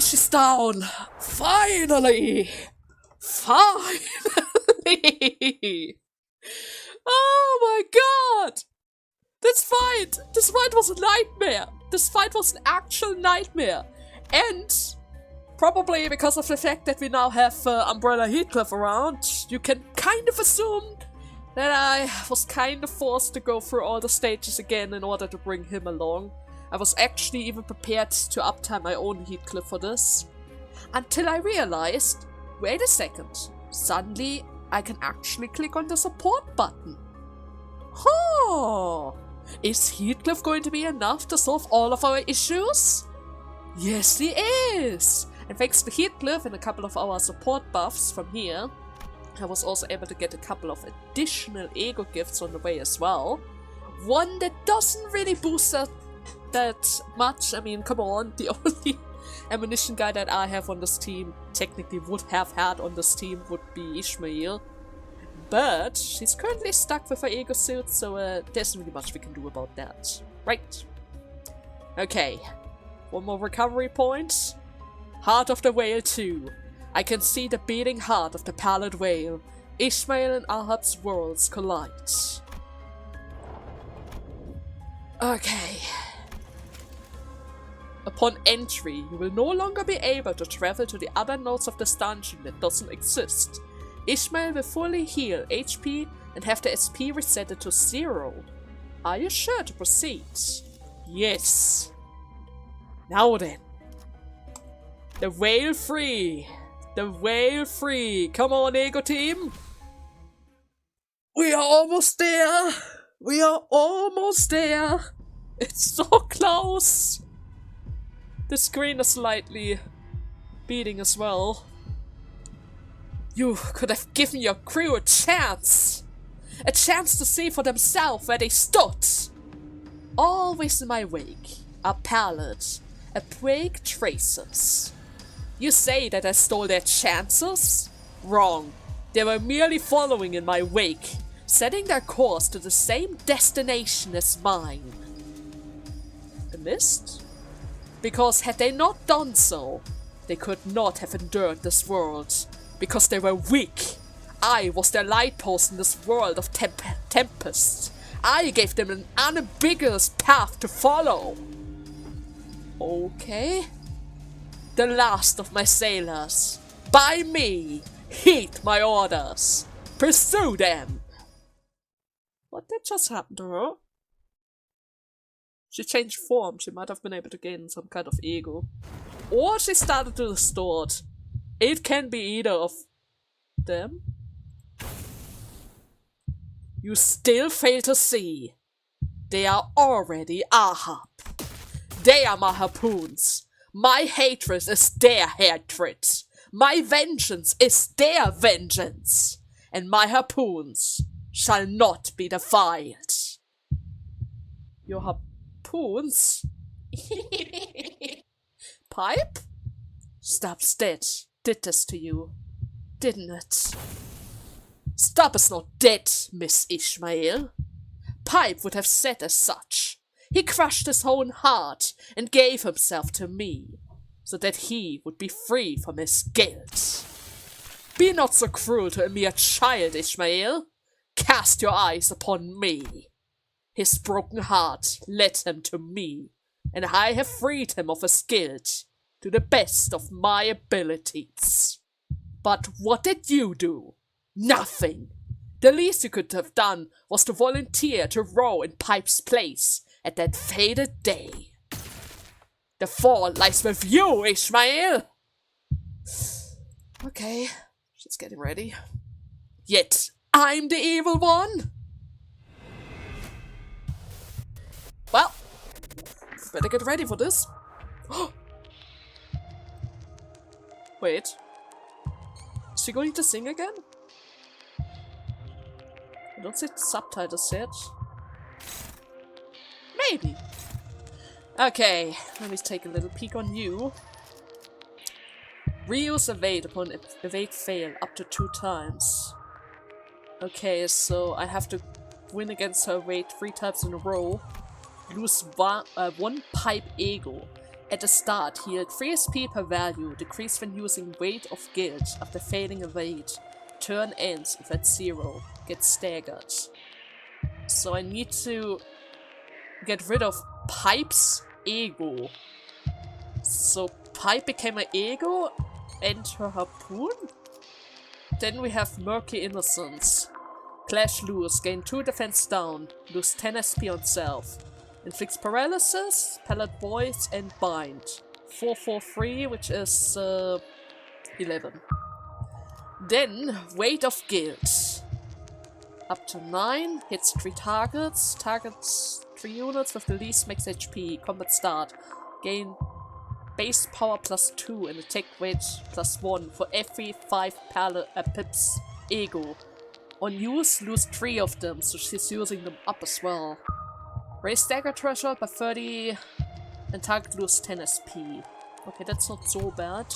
And she's down! Finally! Finally! Oh my god! This fight was a nightmare! This fight was an actual nightmare! And probably because of the fact that we now have Umbrella Heathcliff around, you can kind of assume that I was kind of forced to go through all the stages again in order to bring him along. I was actually even prepared to uptime my own Heathcliff for this. Until I realized, wait a second, suddenly I can actually click on the support button. Oh! Is Heathcliff going to be enough to solve all of our issues? Yes, he is! And thanks to Heathcliff and a couple of our support buffs from here, I was also able to get a couple of additional ego gifts on the way as well. One that doesn't really boost that much. I mean, come on, the only ammunition guy that I have on this team, technically would have had on this team, would be Ishmael. But she's currently stuck with her ego suit, so there isn't really much we can do about that. Right. Okay. One more recovery point. Heart of the Whale 2. I can see the beating heart of the pallid whale. Ishmael and Ahab's worlds collide. Okay. Upon entry, you will no longer be able to travel to the other nodes of this dungeon that doesn't exist. Ishmael will fully heal HP and have the SP resetted to 0. Are you sure to proceed? Yes. Now then. The whale free. The whale free. Come on, Ego team. We are almost there. We are almost there. It's so close. The screen is slightly beating as well. You could have given your crew a chance to see for themselves where they stood. Always in my wake are pallid, a plague tracers. You say that I stole their chances? Wrong. They were merely following in my wake, setting their course to the same destination as mine. A mist? Because had they not done so, they could not have endured this world. Because they were weak. I was their light post in this world of tempest. I gave them an unambiguous path to follow. Okay. The last of my sailors. By me. Heed my orders. Pursue them. What did just happen to her? She changed form. She might have been able to gain some kind of ego. Or she started to distort. It can be either of them. You still fail to see. They are already Ahab. They are my harpoons. My hatred is their hatred. My vengeance is their vengeance. And my harpoons shall not be defiled. Your harpoons? Pipe? Stubbs dead. Did this to you, didn't it? Stubb is not dead, Miss Ishmael. Pipe would have said as such. He crushed his own heart and gave himself to me, so that he would be free from his guilt. Be not so cruel to a mere child, Ishmael. Cast your eyes upon me. His broken heart led him to me, and I have freed him of his guilt. To the best of my abilities. But what did you do? Nothing. The least you could have done was to volunteer to row in Pipe's place at that fated day. The fall lies with you, Ishmael! Okay, she's getting ready. Yet I'm the evil one? Well, better get ready for this. Wait. Is she going to sing again? I don't see the subtitles yet. Maybe. Okay, let me take a little peek on you. Reuse evade upon evade fail up to 2 times. Okay, so I have to win against her evade 3 times in a row. Lose one pipe ego. At the start, healed 3 SP per value, decrease when using Weight of Guilt after failing a weight. Turn ends if at 0, get staggered. So I need to get rid of Pipe's ego. So Pipe became my ego and her harpoon. Then we have Murky Innocence. Clash lose, gain 2 defense down, lose 10 SP on self. Inflicts paralysis, pallet voice, and bind. 443, which is 11. Then Weight of Guilt. Up to 9, hits 3 targets, targets 3 units with the least max HP. Combat start. Gain base power plus 2 and attack weight plus 1 for every 5 pips ego. On use, lose 3 of them, so she's using them up as well. Raise dagger threshold by 30 and target lose 10 SP. Okay, that's not so bad.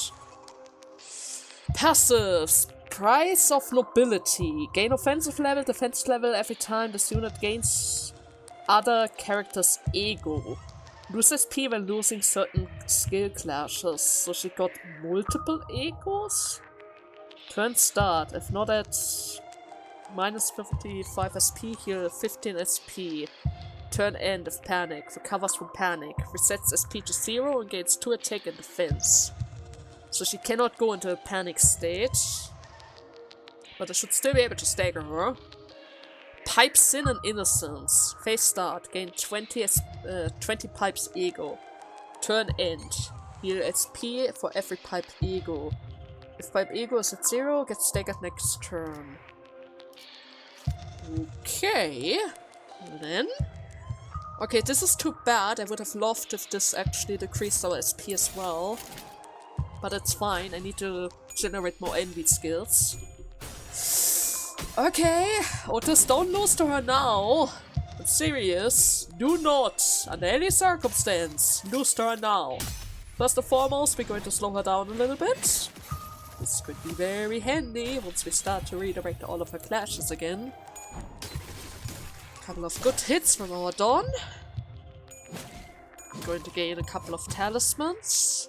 Passives. Price of Nobility. Gain offensive level, defense level every time this unit gains other characters' ego. Lose SP when losing certain skill clashes. So she got multiple egos? Turn start. If not at minus 55 SP, heal 15 SP. Turn end if panic. Recovers from panic. Resets SP to 0 and gains 2 attack and defense. So she cannot go into a panic state. But I should still be able to stagger her. Pipe Sin and Innocence. Phase start. Gain 20 Pipes ego. Turn end. Heal SP for every Pipe ego. If Pipe ego is at 0, get staggered next turn. Okay. Then. Okay, this is too bad. I would have loved if this actually decreased our SP as well. But it's fine. I need to generate more envy skills. Okay, Otis, don't lose to her now. I'm serious. Do not, under any circumstance, lose to her now. First and foremost, we're going to slow her down a little bit. This could be very handy once we start to redirect all of her clashes again. Couple of good hits from our Dawn. I'm going to gain a couple of talismans.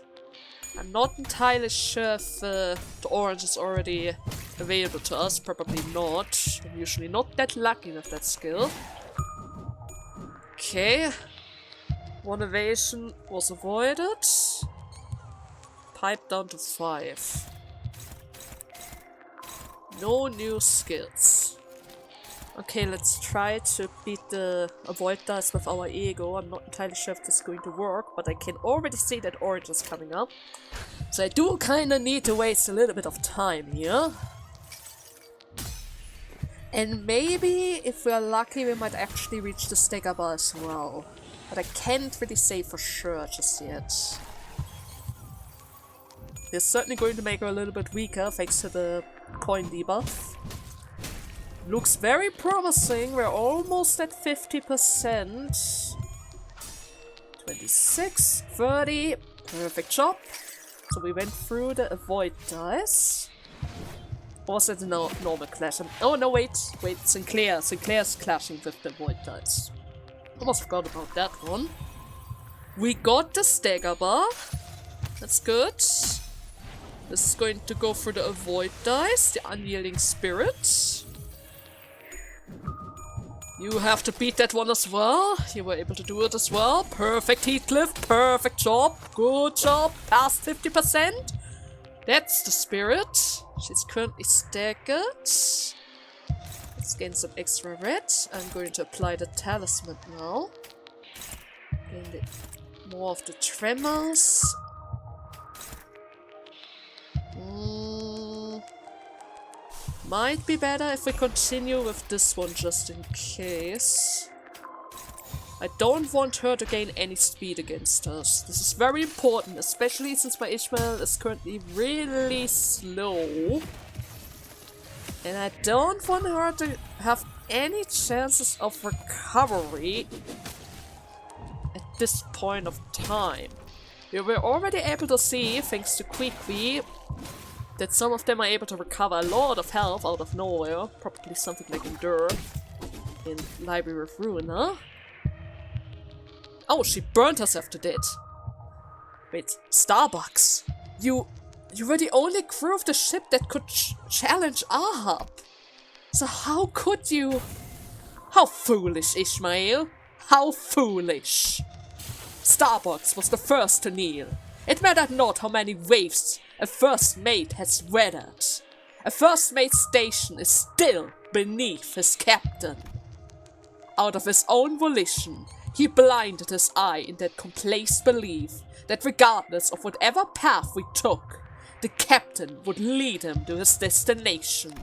I'm not entirely sure if the orange is already available to us. Probably not. I'm usually not that lucky with that skill. Okay. 1 evasion was avoided. Pipe down to 5. No new skills. Okay, let's try to beat the avoid dice with our ego. I'm not entirely sure if this is going to work, but I can already see that orange is coming up. So I do kinda need to waste a little bit of time here. And maybe, if we are lucky, we might actually reach the stagger bar as well. But I can't really say for sure just yet. We're certainly going to make her a little bit weaker thanks to the coin debuff. Looks very promising. We're almost at 50%. 26, 30. Perfect job. So we went through the avoid dice. Or was it a normal clash? Oh no, wait. Wait, Sinclair. Sinclair's clashing with the avoid dice. Almost forgot about that one. We got the stagger bar. That's good. This is going to go through the avoid dice. The unyielding spirit. You have to beat that one as well. You were able to do it as well. Perfect, Heathcliff. Perfect job. Good job. Past 50%. That's the spirit. She's currently staggered. Let's gain some extra red. I'm going to apply the talisman now. Gain more of the tremors. Might be better if we continue with this one just in case. I don't want her to gain any speed against us. This is very important, especially since my Ishmael is currently really slow. And I don't want her to have any chances of recovery at this point of time. We were already able to see, thanks to Queequegs, that some of them are able to recover a lot of health out of nowhere. Probably something like Endure in Library of Ruiner. Oh, she burned herself to death. Wait, Starbucks? You were the only crew of the ship that could challenge Ahab. So how could you? How foolish, Ishmael. How foolish. Starbucks was the first to kneel. It mattered not how many waves a first mate has weathered. A first mate's station is still beneath his captain. Out of his own volition, he blinded his eye in that complacent belief that regardless of whatever path we took, the captain would lead him to his destination.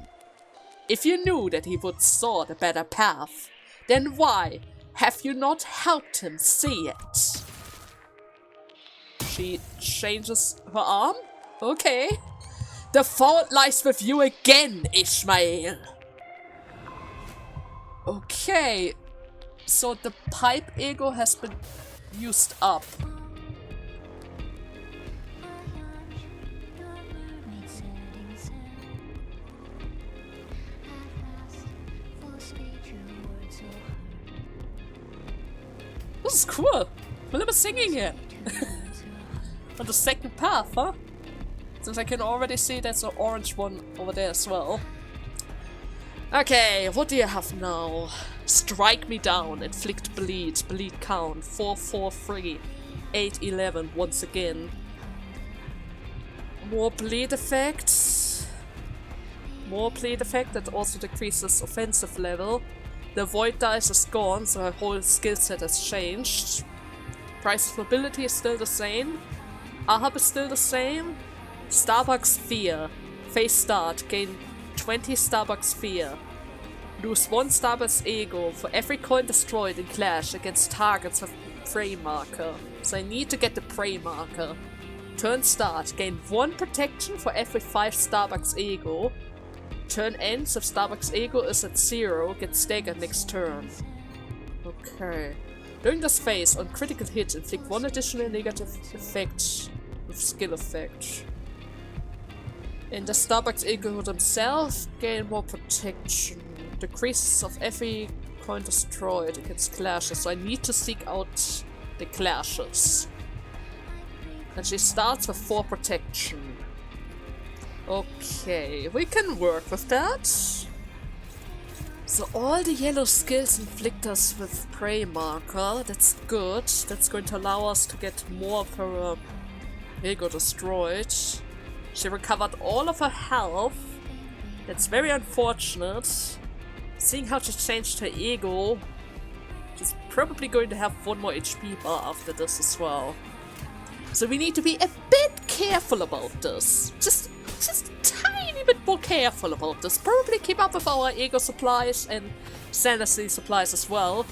If you knew that he would sort a better path, then why have you not helped him see it? She changes her arm? Okay. The fault lies with you again, Ishmael. Okay. So the pipe ego has been used up. This is cool. Limbus singing here. On the second path, huh? Since I can already see there's an orange one over there as well. Okay, what do you have now? Strike me down, inflict bleed, bleed count, 443, 811 once again. More bleed effect. More bleed effect that also decreases offensive level. The void dice is gone, so her whole skill set has changed. Price of mobility is still the same. Ahab is still the same. Starbucks Fear. Phase start. Gain 20 Starbucks Fear. Lose 1 Starbucks Ego for every coin destroyed in Clash against targets with Prey marker. So I need to get the Prey marker. Turn start. Gain 1 protection for every 5 Starbucks Ego. Turn ends if Starbucks Ego is at 0. Get staggered next turn. Okay. During this phase, on critical hit, inflict 1 additional negative effect with skill effect. In the Starbucks Ego themselves, gain more protection. Decreases of every coin destroyed against clashes, so I need to seek out the clashes. And she starts with 4 protection. Okay, we can work with that. So all the yellow skills inflict us with Prey marker. That's good. That's going to allow us to get more of her ego destroyed. She recovered all of her health. That's very unfortunate. Seeing how she changed her ego, she's probably going to have 1 more HP bar after this as well. So we need to be a bit careful about this. Just a tiny bit more careful about this. Probably keep up with our ego supplies and sanity supplies as well.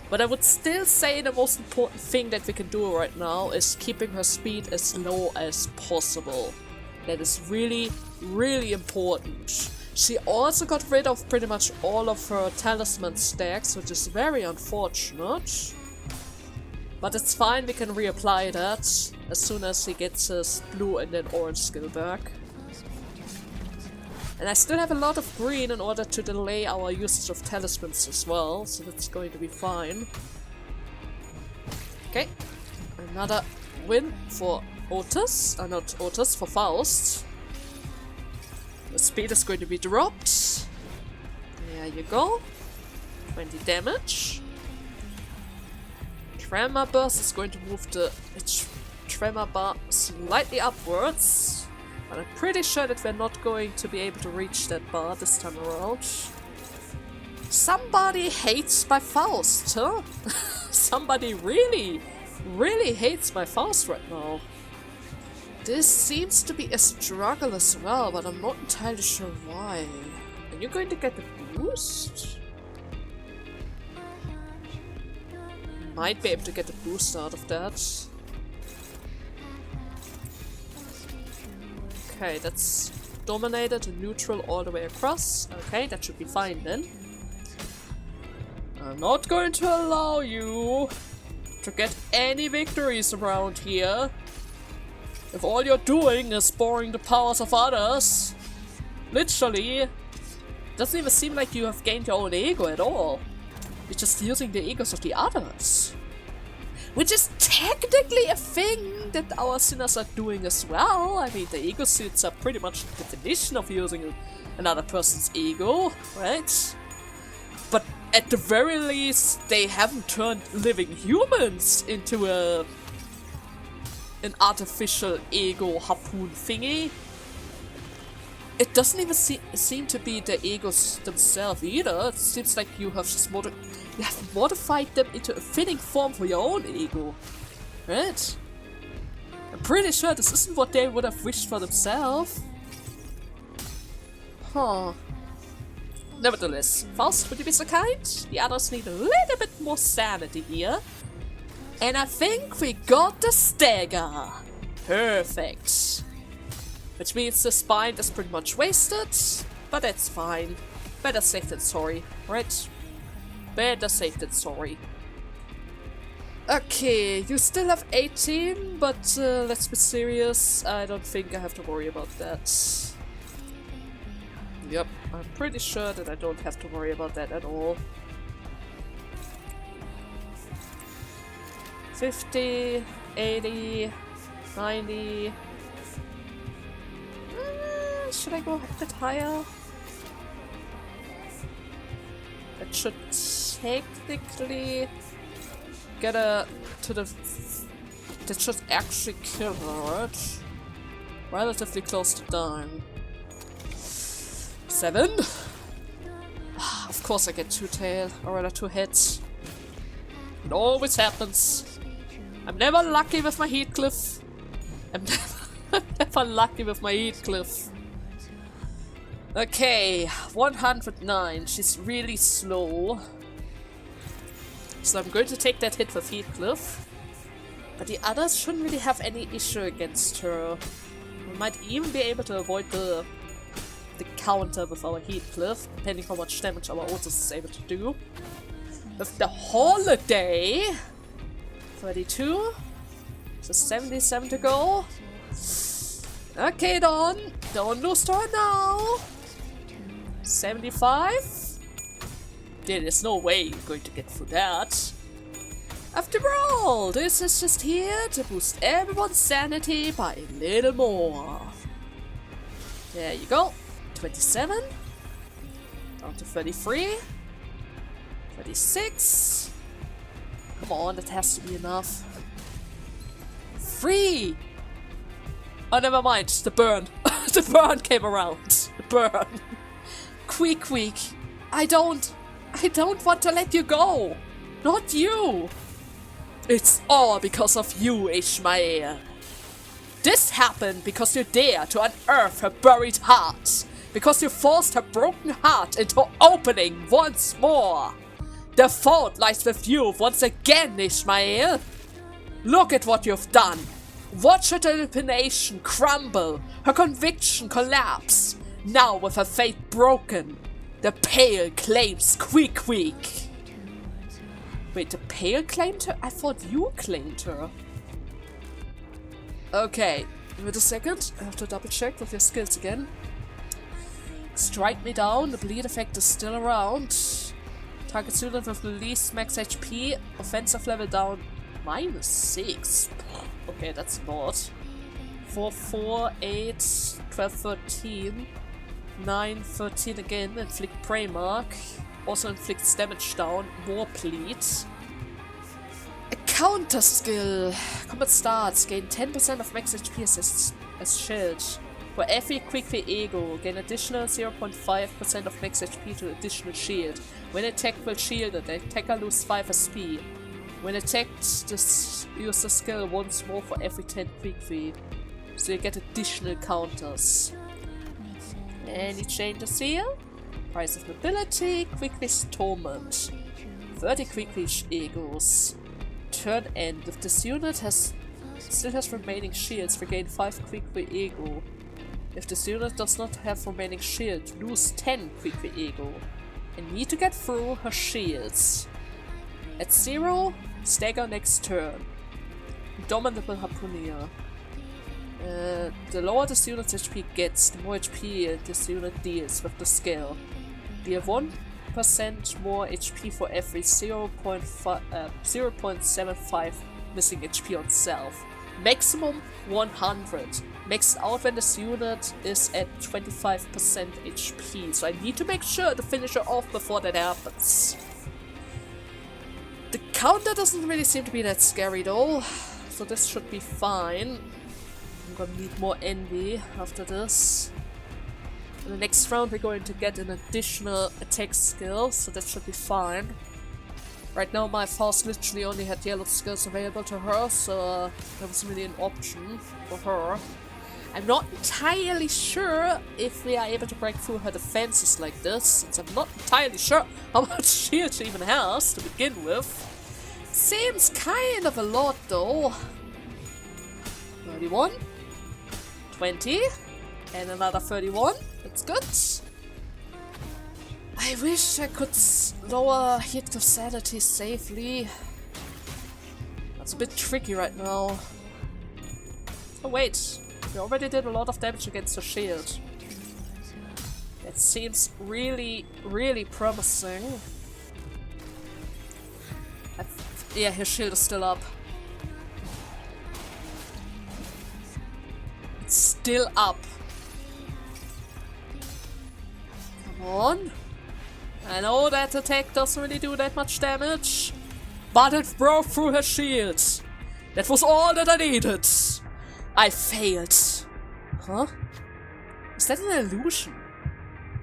But I would still say the most important thing that we can do right now is keeping her speed as low as possible. That is really, really important. She also got rid of pretty much all of her talisman stacks, which is very unfortunate. But it's fine, we can reapply that as soon as he gets his blue and then orange skill back. And I still have a lot of green in order to delay our usage of talismans as well, so that's going to be fine. Okay, another win for Otis, not Otis, for Faust. The speed is going to be dropped. There you go. 20 damage. Tremor burst is going to move the tremor bar slightly upwards. But I'm pretty sure that we're not going to be able to reach that bar this time around. Somebody hates my Faust, huh? Somebody really, really hates my Faust right now. This seems to be a struggle as well, but I'm not entirely sure why. Are you going to get the boost? Might be able to get the boost out of that. Okay, that's dominated and neutral all the way across. Okay, that should be fine then. I'm not going to allow you to get any victories around here. If all you're doing is borrowing the powers of others, literally, it doesn't even seem like you have gained your own ego at all. You're just using the egos of the others. Which is technically a thing that our sinners are doing as well. I mean, the ego suits are pretty much the definition of using another person's ego, right? But at the very least, they haven't turned living humans into an artificial ego harpoon thingy. It doesn't even seem to be the egos themselves either. It seems like you have just modified them into a fitting form for your own ego. Right? I'm pretty sure this isn't what they would have wished for themselves. Huh. Nevertheless, Faust, would you be so kind? The others need a little bit more sanity here. And I think we got the stagger. Perfect. Which means the spine is pretty much wasted, but that's fine. Better safe than sorry, right? Better safe than sorry. Okay, you still have 18, but let's be serious. I don't think I have to worry about that. Yep, I'm pretty sure that I don't have to worry about that at all. 50, 80, 90... should I go a bit higher? That should technically get her to the... that should actually kill her, right? Relatively close to dying. 7? Of course I get 2 tail, or rather 2 hits. It always happens. I'm never lucky with my Heathcliff. I'm never lucky with my Heathcliff. Okay, 109. She's really slow. So I'm going to take that hit with Heathcliff. But the others shouldn't really have any issue against her. We might even be able to avoid the counter with our Heathcliff, depending how much damage our Otis is able to do. With the Holiday... 32. So 77 to go. Okay, Dawn. Don't lose to her now. 75? There is no way you're going to get through that. After all, this is just here to boost everyone's sanity by a little more. There you go. 27. Down to 33. 36. Come on, that has to be enough. 3! Oh, never mind. The burn. The burn came around. The burn. Queequeg, I don't want to let you go. Not you. It's all because of you, Ishmael. This happened because you dared to unearth her buried heart. Because you forced her broken heart into opening once more. The fault lies with you once again, Ishmael. Look at what you've done. Watch her determination crumble, her conviction collapse. Now with her fate broken, the Pale claims Queequeg. Wait, the Pale claimed her? I thought you claimed her. Okay, wait a second. I have to double check with your skills again. Strike me down, the bleed effect is still around. Target unit with the least max HP, offensive level down -6. Okay, that's not. 4, 4, 8, 12, 13. 9, 13 again, inflict prey mark. Also inflicts damage down, more bleed. A counter skill. Combat starts, gain 10% of max HP as shield. For every Queequeg ego, gain additional 0.5% of max HP to additional shield. When attacked will shielded, the attacker loses 5 SP. When attacked, use the skill once more for every 10 Queequeg. So you get additional counters. Any changes here? Price of Mobility, Queequeg's Torment. 30 Queequeg egos. Turn end. If this unit still has remaining shields, regain 5 Queequeg ego. If this unit does not have remaining shield, lose 10 Queequeg ego. And need to get through her shields. At 0, stagger next turn. Indomitable Harpooner. The lower this unit's HP gets, the more HP this unit deals with the skill. Deal 1% more HP for every 0.75 missing HP on self. Maximum 100. Maxed out when this unit is at 25% HP. So I need to make sure to finish her off before that happens. The counter doesn't really seem to be that scary though. So this should be fine. I'm gonna need more envy after this. In the next round we're going to get an additional attack skill, so that should be fine. Right now my Faust literally only had yellow skills available to her, so that wasn't really an option for her. I'm not entirely sure if we are able to break through her defenses like this, since I'm not entirely sure how much shield she even has to begin with. Seems kind of a lot though. 31, 20, and another 31. That's good. I wish I could lower hit of sanity safely. That's a bit tricky right now. Oh wait, we already did a lot of damage against the shield. That seems really, really promising. Yeah, his shield is still up. It's still up. Come on. I know that attack doesn't really do that much damage, but it broke through her shield. That was all that I needed. I failed. Huh? Is that an illusion?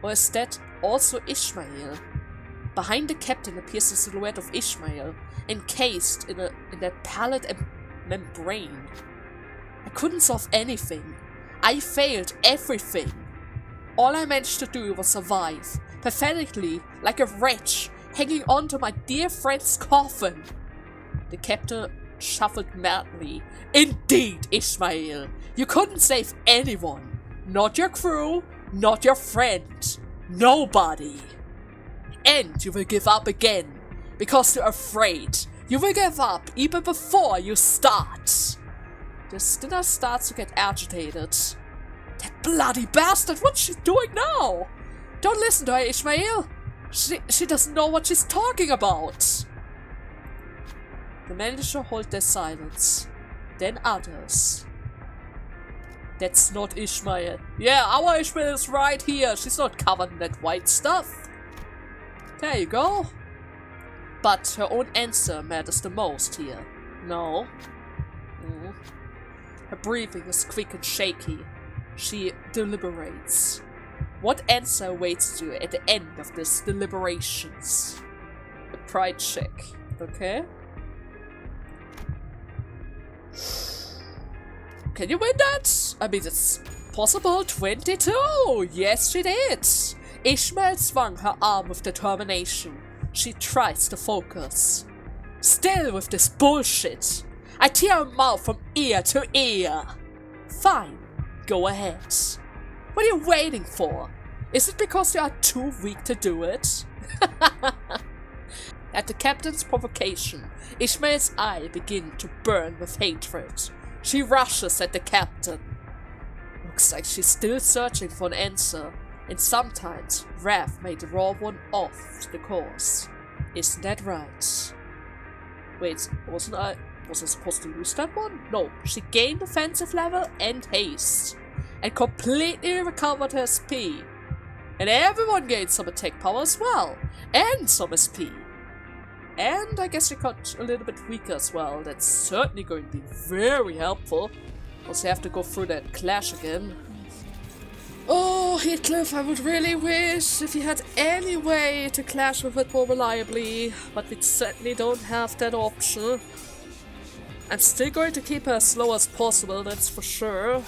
Or is that also Ishmael? Behind the captain appears the silhouette of Ishmael, encased in that pallid membrane. I couldn't solve anything. I failed everything. All I managed to do was survive, pathetically, like a wretch, hanging on to my dear friend's coffin. The captain shuffled madly. Indeed, Ishmael, you couldn't save anyone. Not your crew, not your friend, nobody. And you will give up again, because you're afraid. You will give up even before you start. The Stinner starts to get agitated. That bloody bastard, what's she doing now? Don't listen to her, Ishmael. She doesn't know what she's talking about. The manager hold their silence. Then others. That's not Ishmael. Yeah, our Ishmael is right here. She's not covered in that white stuff. There you go. But her own answer matters the most here. No. Her breathing is quick and shaky. She deliberates. What answer awaits you at the end of this deliberations? A pride check. Okay. Can you win that? I mean, it's possible. 22! Yes, she did! Ishmael swung her arm with determination. She tries to focus. Still with this bullshit. I tear her mouth from ear to ear. Fine. Go ahead. What are you waiting for? Is it because you are too weak to do it? At the captain's provocation, Ishmael's eye begins to burn with hatred. She rushes at the captain. Looks like she's still searching for an answer, and sometimes wrath may draw one off the course. Isn't that right? Wait, was I supposed to lose that one? No, she gained offensive level and haste, and completely recovered her SP. And everyone gained some attack power as well, and some SP. And I guess she got a little bit weaker as well. That's certainly going to be very helpful. Also have to go through that clash again. Oh, Heathcliff, I would really wish if you had any way to clash with it more reliably, but we certainly don't have that option. I'm still going to keep her as slow as possible, that's for sure.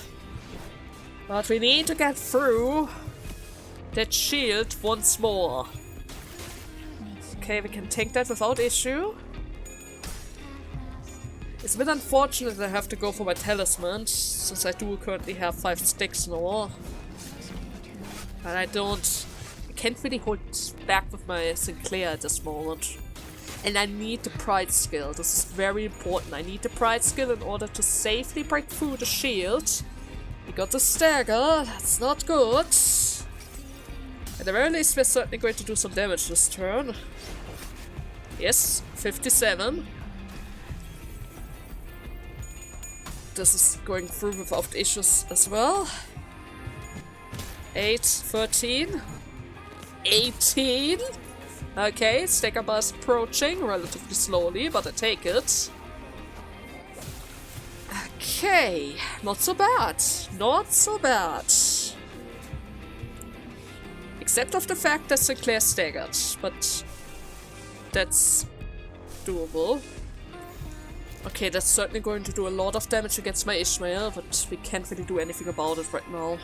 But we need to get through that shield once more. Okay, we can take that without issue. It's a bit unfortunate that I have to go for my talisman, since I do currently have 5 sticks now. But I can't really hold back with my Sinclair at this moment. And I need the pride skill, this is very important. I need the pride skill in order to safely break through the shield. We got the stagger, that's not good. At the very least, we're certainly going to do some damage this turn. Yes, 57. this is going through without issues as well. 8, 13, 18. Okay, stacker bar is approaching relatively slowly, but I take it. Okay, not so bad. Not so bad. Except of the fact that Sinclair staggered, but that's doable. Okay, that's certainly going to do a lot of damage against my Ishmael, but we can't really do anything about it right now.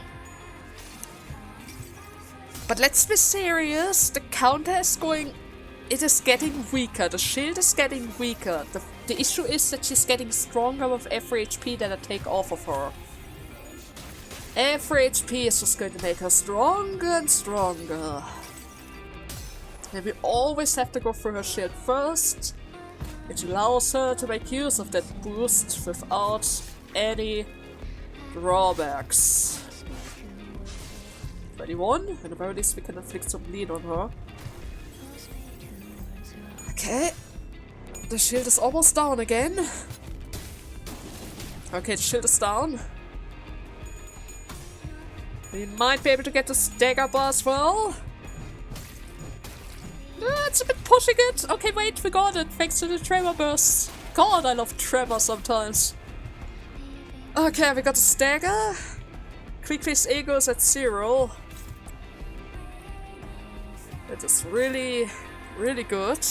But let's be serious, the counter is going... It is getting weaker, the shield is getting weaker. The issue is that she's getting stronger with every HP that I take off of her. Every HP is just going to make her stronger and stronger. And we always have to go through her shield first, which allows her to make use of that boost without any drawbacks. 21, at the very least we can inflict some bleed on her. Okay, the shield is almost down again. Okay, the shield is down. We might be able to get the stagger bar as well. It's a bit pushing it. Okay, wait, we got it thanks to the tremor burst. God, I love tremor sometimes. Okay, we got the stagger. Queequegs ego is at 0. It is really, really good.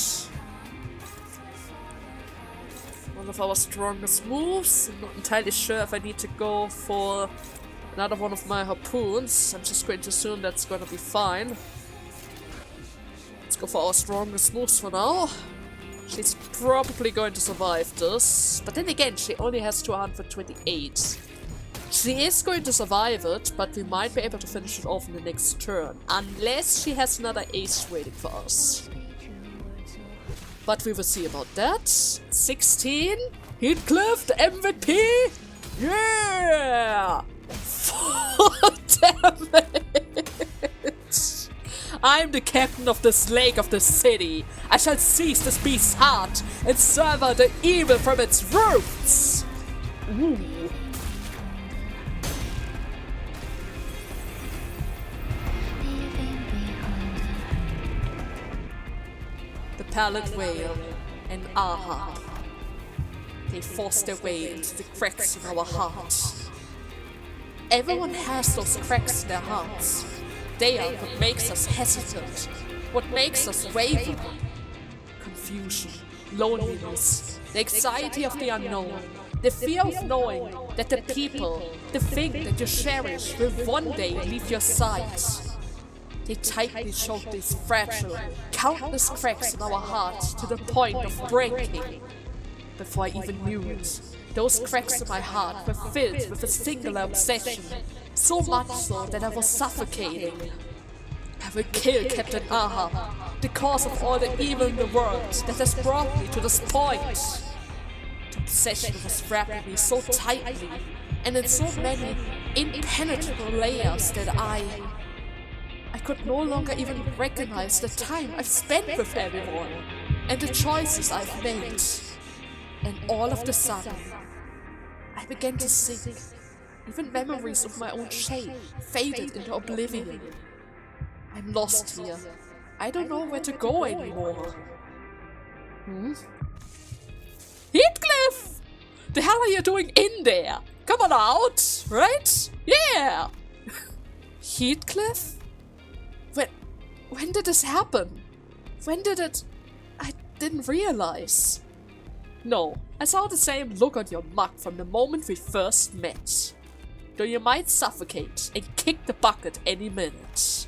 One of our strongest moves. I'm not entirely sure if I need to go for another one of my harpoons. I'm just going to assume that's going to be fine. Let's go for our strongest moves for now. She's probably going to survive this. But then again, she only has 228. She is going to survive it, but we might be able to finish it off in the next turn. Unless she has another ace waiting for us. But we will see about that. 16. Heathcliff, the MVP. Yeah! 4 damage. I'm the captain of this lake of the city. I shall seize this beast's heart and sever the evil from its roots. Ooh. The Pallid Whale and Ahab. They forced their way into the cracks in our hearts. Everyone has those cracks in their hearts. They are what makes us hesitant, what makes us waver. Confusion, loneliness, the anxiety of the unknown, the fear of knowing that the people, the thing that you cherish will one day leave your sight. They tightly choked these fragile, countless cracks in our hearts to the point of breaking. Before I even knew it, those cracks in my heart were filled with a singular obsession, so much so that I was suffocating. I will kill Captain Ahab, the cause of all the evil in the world that has brought me to this point. The obsession was wrapping me so tightly and in so many impenetrable layers that I could no longer even recognize the time I've spent with everyone and the choices I've made. And all of a sudden, I began to sink. Even memories of my own shame faded into oblivion. I'm lost here. I don't know where to go anymore. Heathcliff! The hell are you doing in there? Come on out, right? Yeah! Heathcliff? When did this happen? When did it... I didn't realize. No, I saw the same look on your mug from the moment we first met. Though you might suffocate and kick the bucket any minute.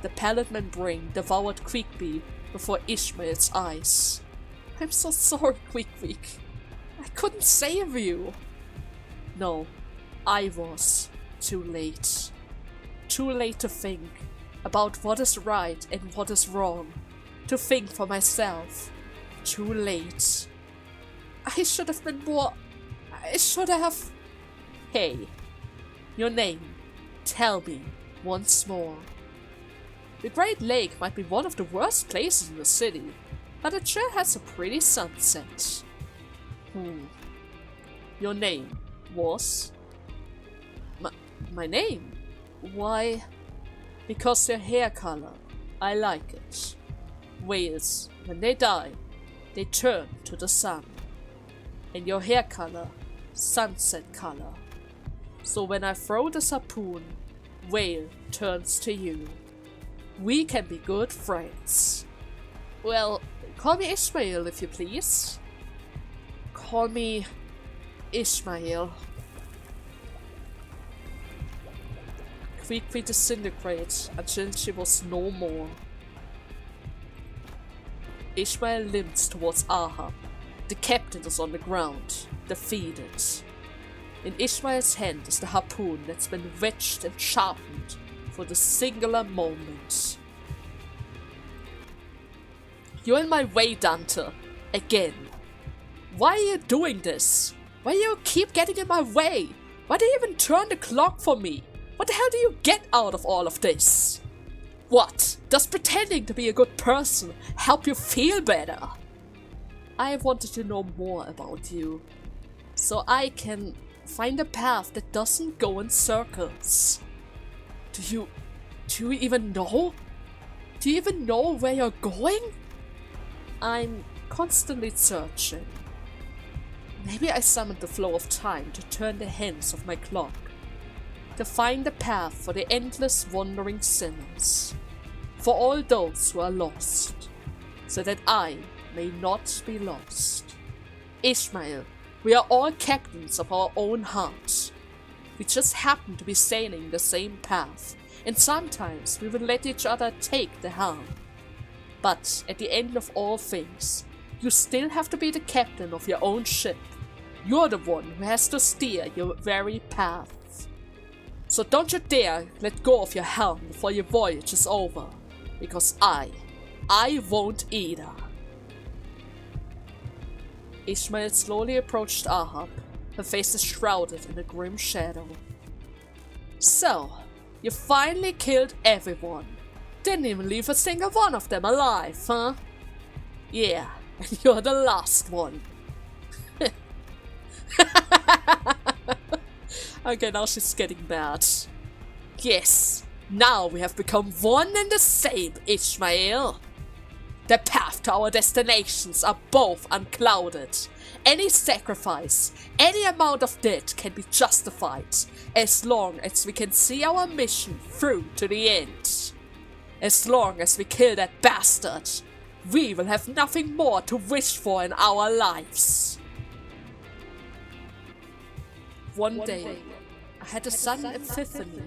The pallid membrane devoured Queequeg before Ishmael's eyes. I'm so sorry, Queequeg. I couldn't save you. No, I was too late. Too late to think about what is right and what is wrong. To think for myself. Too late. I should have been more... I should have... Hey, your name. Tell me once more. The Great Lake might be one of the worst places in the city, but it sure has a pretty sunset. Your name was... My name? Why? Because your hair color. I like it. Whales, when they die, they turn to the sun. And your hair color, sunset color. So when I throw this harpoon, whale turns to you. We can be good friends. Well, call me Ishmael if you please. Call me Ishmael. Quickly disintegrate until she was no more. Ishmael limps towards Ahab. The captain is on the ground, defeated. In Ishmael's hand is the harpoon that's been wedged and sharpened for the singular moment. You're in my way, Dante. Again. Why are you doing this? Why do you keep getting in my way? Why do you even turn the clock for me? What the hell do you get out of all of this? What? Does pretending to be a good person help you feel better? I wanted to know more about you, so I can find a path that doesn't go in circles. Do you even know? Do you even know where you're going? I'm constantly searching. Maybe I summoned the flow of time to turn the hands of my clock, to find a path for the endless wandering sinners, for all those who are lost, so that I may not be lost. Ishmael, we are all captains of our own heart. We just happen to be sailing the same path, and sometimes we will let each other take the helm. But at the end of all things, you still have to be the captain of your own ship. You're the one who has to steer your very path. So don't you dare let go of your helm before your voyage is over, because I won't either. Ishmael slowly approached Ahab, her face is shrouded in a grim shadow. So, you finally killed everyone. Didn't even leave a single one of them alive, huh? Yeah, and you're the last one. Okay, now she's getting mad. Yes, now we have become one and the same, Ishmael. The path to our destinations are both unclouded. Any sacrifice, any amount of debt can be justified, as long as we can see our mission through to the end. As long as we kill that bastard, we will have nothing more to wish for in our lives. One day, I had a sudden epiphany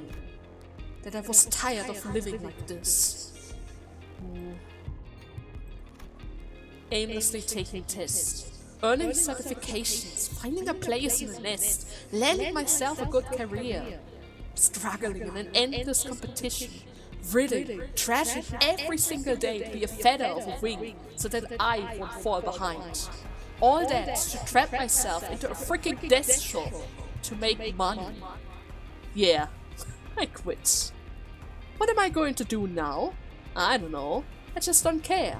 that I was tired of living like this. Aimlessly taking tests, earning certifications, finding a place in the nest, landing myself a good career, struggling in an endless competition, ridding, trashing every single day to be a feather of a wing so that I won't fall behind. All that to trap myself into a freaking death shop to make money. Yeah, I quit. What am I going to do now? I don't know. I just don't care.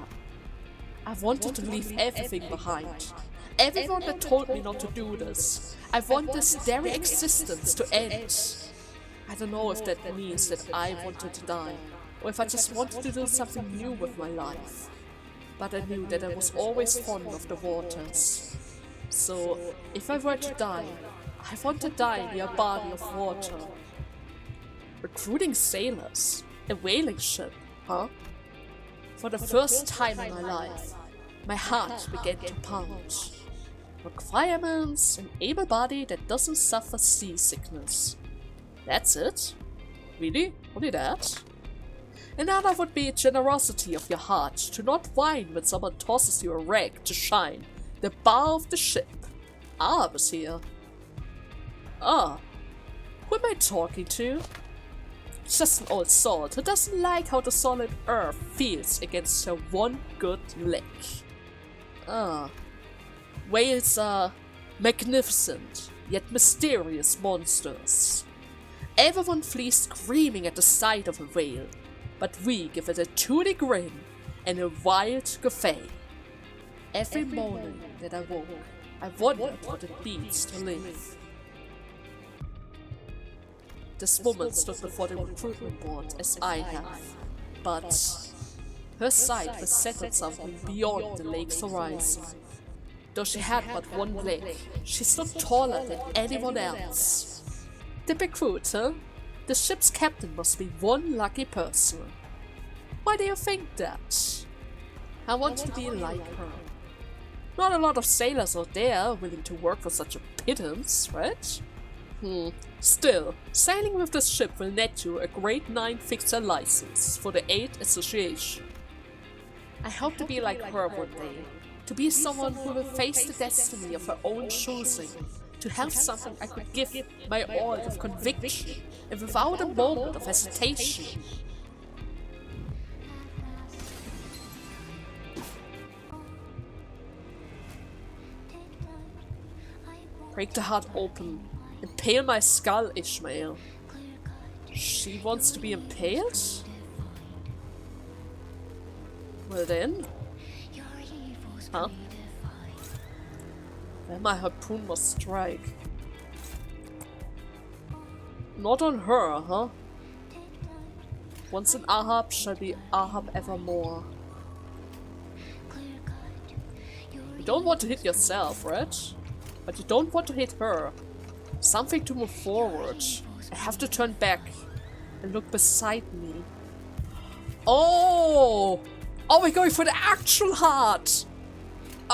I wanted to leave everything behind. Everyone that told me not to do this. I want this very existence to end. I don't know if that means that I wanted to die, or if I just wanted to do something new with my life. But I knew that I was always fond of the waters. So, if I were to die, I want to die near a body of water. Recruiting sailors? A whaling ship, huh? For the first time in my life, my heart began to pound. Requirements: an able body that doesn't suffer seasickness. That's it? Really? Only that? Another would be generosity of your heart to not whine when someone tosses you a rag to shine the bow of the ship. Ahab is here. Ah, who am I talking to? Just an old salt who doesn't like how the solid earth feels against her one good leg. Ah, whales are magnificent, yet mysterious monsters. Everyone flees screaming at the sight of a whale, but we give it a toothy grin and a wild guffaw. Every morning that I woke, I wondered what it means to live. This woman stood before the recruitment board as I have, but her sight was set on something beyond the lake's horizon. Though she had but one leg, she stood taller than anyone else. The recruiter? The ship's captain must be one lucky person. Why do you think that? I want to be like her. Not a lot of sailors out there willing to work for such a pittance, right? Still, sailing with this ship will net you a grade 9 fixer license for the 8 Association. I hope to be like her one day, to be someone who will face the destiny of her own choosing, to have something I could give my all with conviction and without a moment of hesitation. Break the heart open. Impale my skull, Ishmael. She wants to be impaled? Well then. Huh? Where my harpoon must strike. Not on her, huh? Once an Ahab shall be Ahab evermore. You don't want to hit yourself, right? But you don't want to hit her. Something to move forward. I have to turn back and look beside me. Oh! Oh, we're going for the actual heart!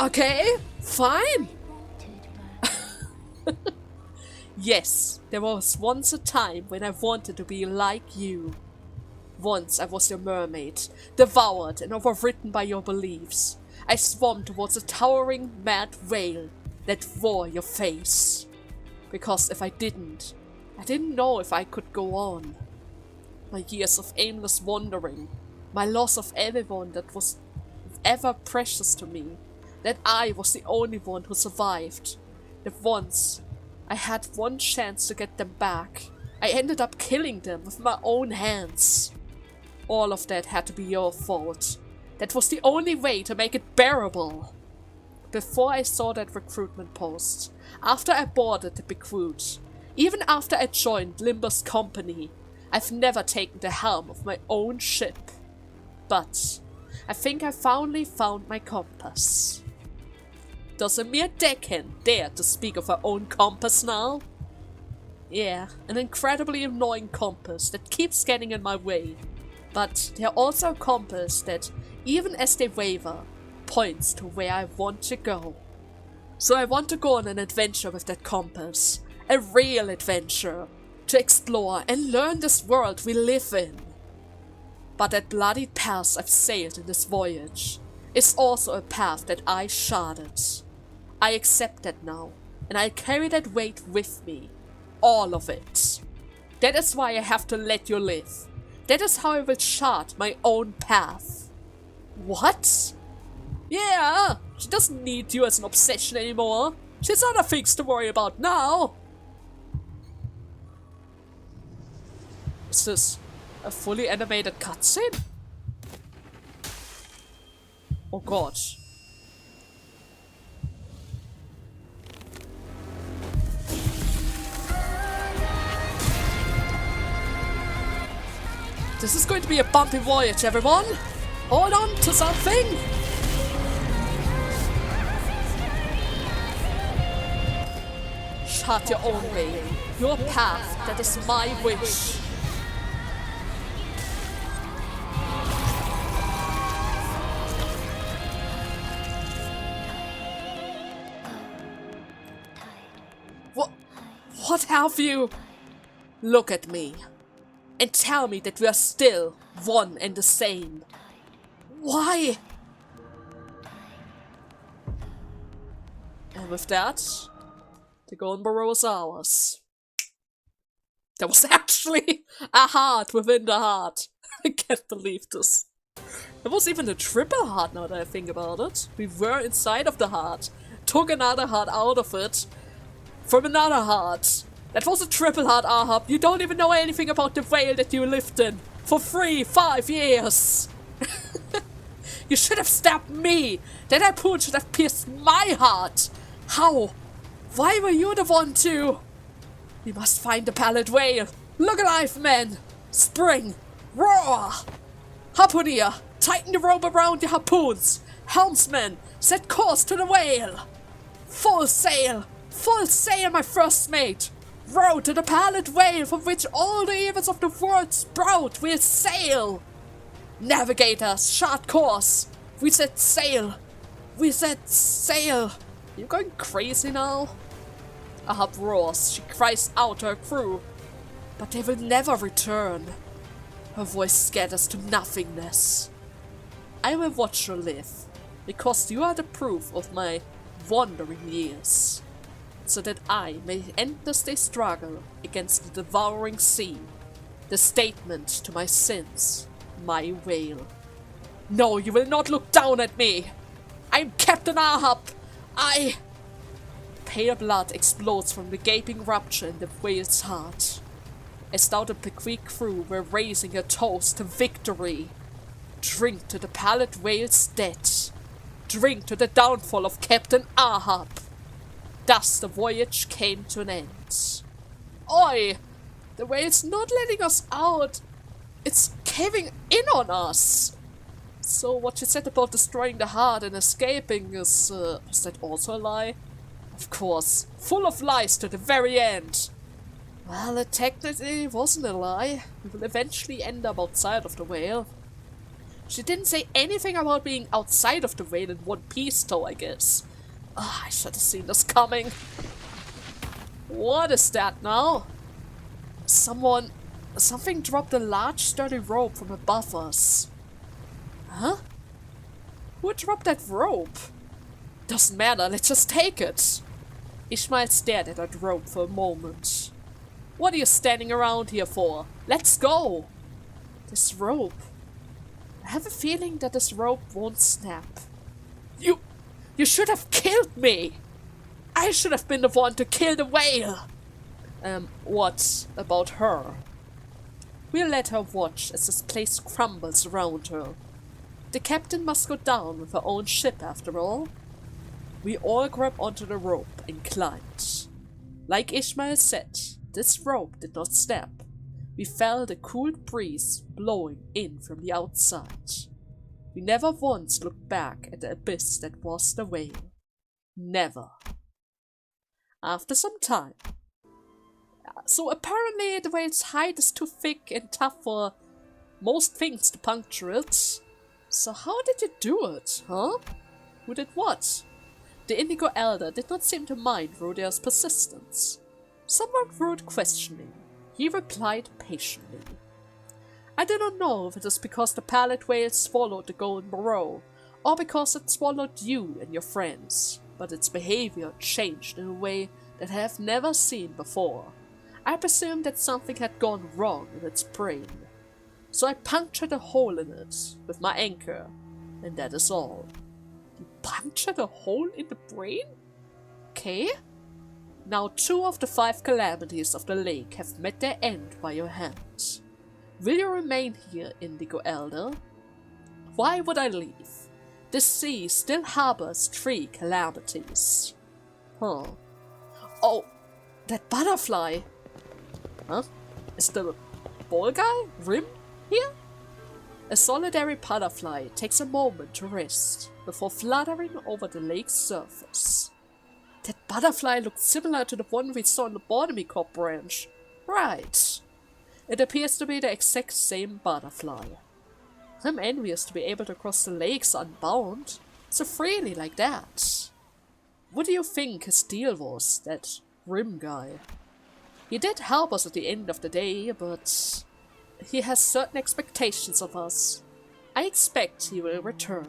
Okay, fine. Yes, there was once a time when I wanted to be like you. Once I was your mermaid, devoured and overwritten by your beliefs. I swam towards a towering mad whale that wore your face. Because if I didn't know if I could go on. My years of aimless wandering, my loss of everyone that was ever precious to me, that I was the only one who survived, that once I had one chance to get them back, I ended up killing them with my own hands. All of that had to be your fault. That was the only way to make it bearable. Before I saw that recruitment post, after I boarded the recruit, even after I joined Limbus company, I've never taken the helm of my own ship. But I think I finally found my compass. Does a mere deckhand dare to speak of her own compass now? Yeah, an incredibly annoying compass that keeps getting in my way. But they're also a compass that, even as they waver, points to where I want to go. So I want to go on an adventure with that compass. A real adventure. To explore and learn this world we live in. But that bloody path I've sailed in this voyage is also a path that I charted. I accept that now, and I carry that weight with me. All of it. That is why I have to let you live. That is how I will chart my own path. What? Yeah, she doesn't need you as an obsession anymore. She's other things to worry about now. Is this a fully animated cutscene? Oh god. This is going to be a bumpy voyage, everyone. Hold on to something. Chart your own way. Your path, that is my wish. What have you? Look at me. And tell me that we are still one and the same. Why? And with that, the golden barrel is ours. There was actually a heart within the heart. I can't believe this. There was even a triple heart now that I think about it. We were inside of the heart, took another heart out of it, from another heart. That was a triple heart, Ahab. You don't even know anything about the whale that you lived in for 5 years. You should have stabbed me. That harpoon should have pierced my heart. How? Why were you the one to? We must find the pallid whale. Look alive, men! Spring! Roar! Harpooner, tighten the rope around the harpoons. Helmsman, set course to the whale. Full sail, my first mate. Row to the pallid whale from which all the evils of the world sprout. We'll sail. Navigators, chart course. We set sail. You going crazy now? Ahab roars. She cries out to her crew. But they will never return. Her voice scatters to nothingness. I will watch you live, because you are the proof of my wandering years, so that I may end this day struggle against the devouring sea, the statement to my sins, my whale. No, you will not look down at me! I'm Captain Ahab! Pale blood explodes from the gaping rupture in the whale's heart. As now the Queequeg crew were raising a toast to victory. Drink to the pallid whale's death. Drink to the downfall of Captain Ahab. Thus the voyage came to an end. Oi! The whale's not letting us out. It's caving in on us. So what you said about destroying the heart and escaping is, was that also a lie? Of course, full of lies to the very end. Well, it technically wasn't a lie. We will eventually end up outside of the whale. She didn't say anything about being outside of the whale in one piece though, I guess. I should have seen this coming. What is that now? Something dropped a large sturdy rope from above us. Huh? Who dropped that rope? Doesn't matter, let's just take it. Ishmael stared at that rope for a moment. What are you standing around here for? Let's go! This rope. I have a feeling that this rope won't snap. You should have killed me! I should have been the one to kill the whale! What about her? We'll let her watch as this place crumbles around her. The captain must go down with her own ship after all. We all grabbed onto the rope and climbed. Like Ishmael said, this rope did not snap. We felt a cool breeze blowing in from the outside. We never once looked back at the abyss that was the whale. Never. After some time. So apparently the whale's hide is too thick and tough for most things to puncture it. So how did you do it, huh? Who did what? The Indigo Elder did not seem to mind Rodeo's persistence. Somewhat rude questioning, he replied patiently. I do not know if it is because the pallid whale swallowed the golden burrow, or because it swallowed you and your friends, but its behavior changed in a way that I have never seen before. I presumed that something had gone wrong in its brain. So I punctured a hole in it with my anchor, and that is all. You punctured a hole in the brain? Okay. Now 2 of the 5 calamities of the lake have met their end by your hand. Will you remain here, Indigo Elder? Why would I leave? The sea still harbors 3 calamities. Huh. Oh, that butterfly! Huh? Is the ball guy, Rim, here? A solitary butterfly takes a moment to rest before fluttering over the lake's surface. That butterfly looked similar to the one we saw in the Botany Corp branch. Right. It appears to be the exact same butterfly. I'm envious to be able to cross the lakes unbound, so freely like that. What do you think his deal was, that Rim guy? He did help us at the end of the day, but he has certain expectations of us. I expect he will return.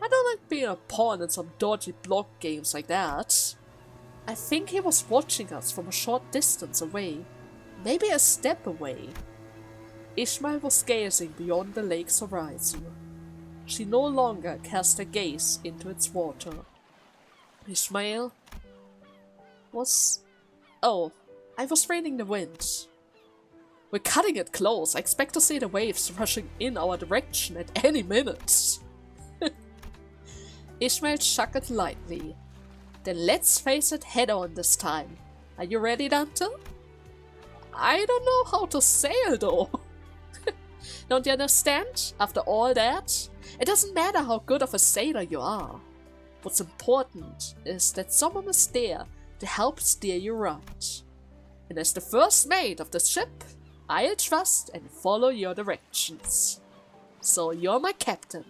I don't like being a pawn in some dodgy block games like that. I think he was watching us from a short distance away, maybe a step away. Ishmael was gazing beyond the lake's horizon. She no longer cast her gaze into its water. Ishmael was... Oh, I was reading the wind. We're cutting it close. I expect to see the waves rushing in our direction at any minute. Ishmael chuckled lightly. Then let's face it head on this time. Are you ready, Dante? I don't know how to sail though. Don't you understand? After all that, it doesn't matter how good of a sailor you are. What's important is that someone is there to help steer you right. And as the first mate of the ship, I'll trust and follow your directions. So you're my captain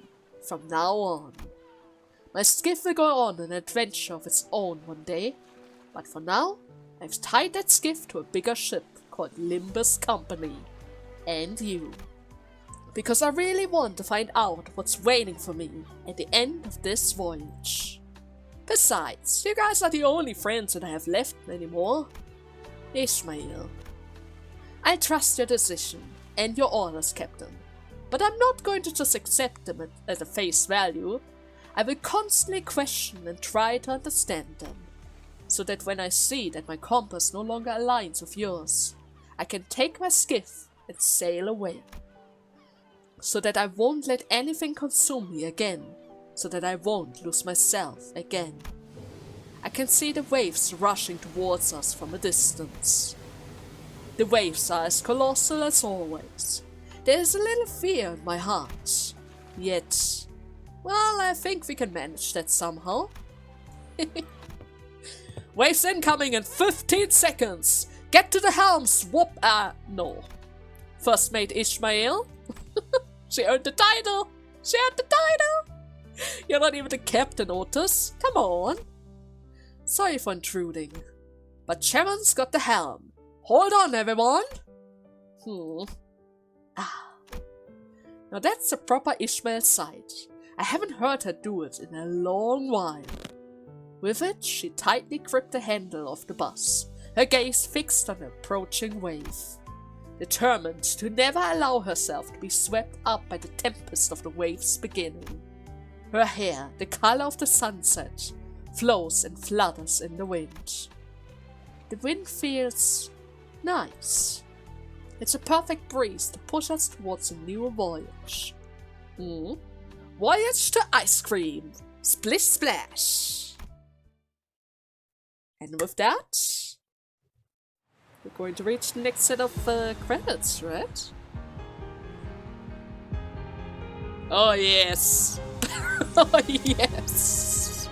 from now on. My skiff will go on an adventure of its own one day, but for now, I've tied that skiff to a bigger ship called Limbus Company, and you. Because I really want to find out what's waiting for me at the end of this voyage. Besides, you guys are the only friends that I have left anymore. Ishmael. I trust your decision and your orders, Captain, but I'm not going to just accept them at a face value. I will constantly question and try to understand them, so that when I see that my compass no longer aligns with yours, I can take my skiff and sail away. So that I won't let anything consume me again, so that I won't lose myself again. I can see the waves rushing towards us from a distance. The waves are as colossal as always. There is a little fear in my heart. Yet, well, I think we can manage that somehow. Waves incoming in 15 seconds! Get to the helm, no. First mate Ishmael? She earned the title! She earned the title! You're not even the captain, Otis. Come on. Sorry for intruding, but Sharon's got the helm. Hold on, everyone! Now that's a proper Ishmael sight. I haven't heard her do it in a long while. With it, she tightly gripped the handle of the bus, her gaze fixed on the approaching wave. Determined to never allow herself to be swept up by the tempest of the wave's beginning. Her hair, the color of the sunset, flows and flutters in the wind. The wind feels nice. It's a perfect breeze to push us towards a new voyage. Voyage to ice cream! Splish splash! And with that, we're going to reach the next set of credits, right? Oh yes! Oh yes!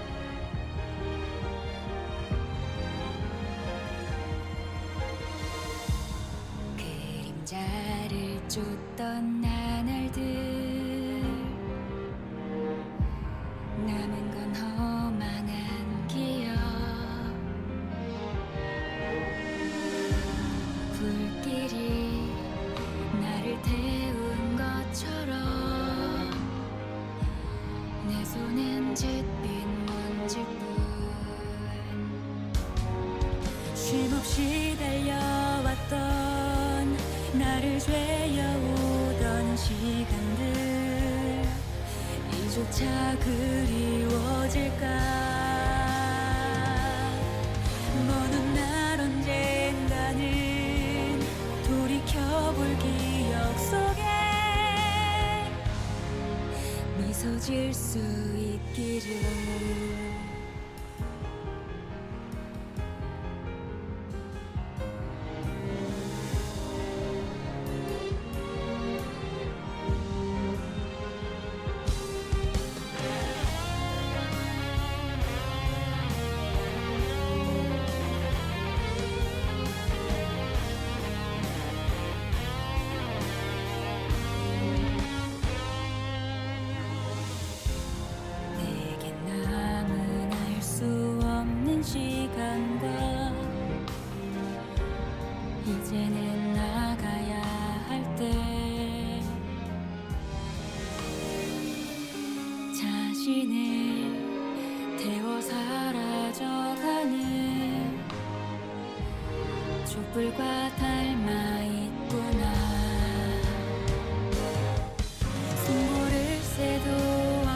그림자를 쫓던 나날들 남은 건 허망한 기억 불길이 나를 태운 것처럼 내 손엔 짙은 먼지뿐 쉼없이 달려왔던 나를 죄어오던 시간들 이조차 그리워질까 먼 날 언젠가는 돌이켜볼 기억 속에 미소 지을 수 있기를 시간과 이제는 나가야 할 때 자신을 태워 사라져가는 촛불과 닮아 있구나 승부를 새도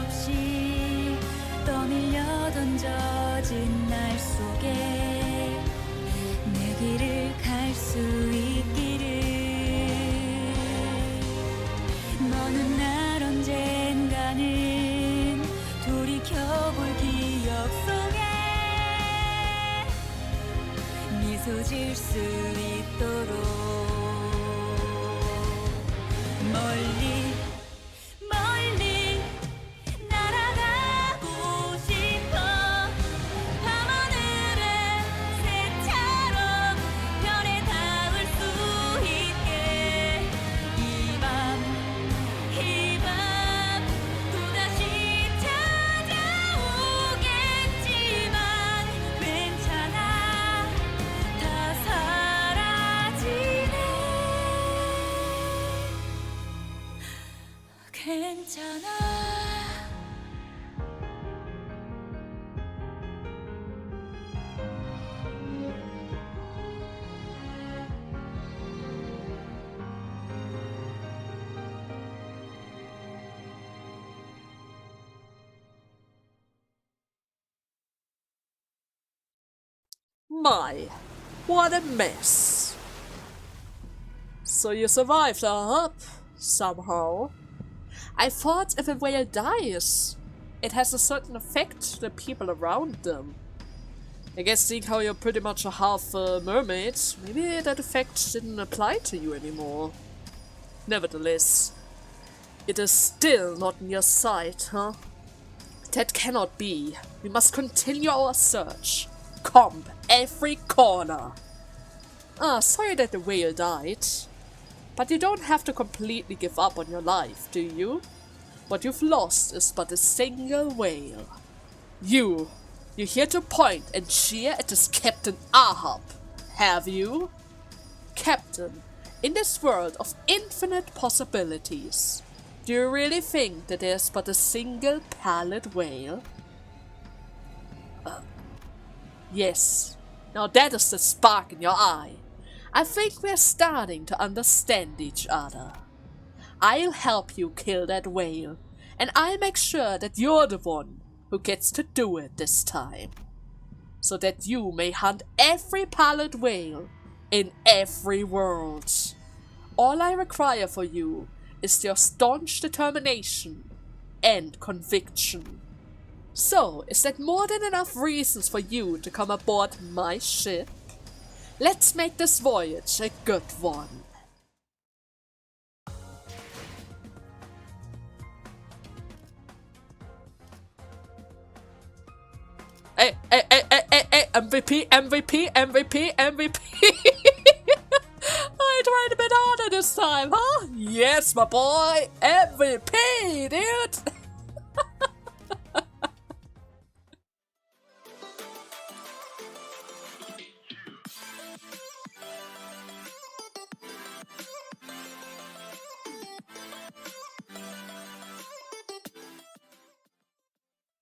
없이 떠밀려 던져진 날 속에 내 길을 갈 수 있기를 너는 날 언젠가는 돌이켜볼 기억 속에 괜찮아 My, what a mess. So you survived, Ahab? Somehow. I thought if a whale dies, it has a certain effect to the people around them. I guess seeing how you're pretty much a half mermaid, maybe that effect didn't apply to you anymore. Nevertheless, it is still not in your sight, huh? That cannot be. We must continue our search. Comb every corner. Sorry that the whale died. But you don't have to completely give up on your life, do you? What you've lost is but a single whale. You're here to point and cheer at this Captain Ahab, have you? Captain, in this world of infinite possibilities, do you really think that there's but a single pallid whale? Yes. Now that is the spark in your eye. I think we're starting to understand each other. I'll help you kill that whale, and I'll make sure that you're the one who gets to do it this time. So that you may hunt every pallid whale in every world. All I require for you is your staunch determination and conviction. So, is that more than enough reasons for you to come aboard my ship? Let's make this voyage a good one. Hey, MVP. I tried a bit harder this time, huh? Yes, my boy, MVP, dude.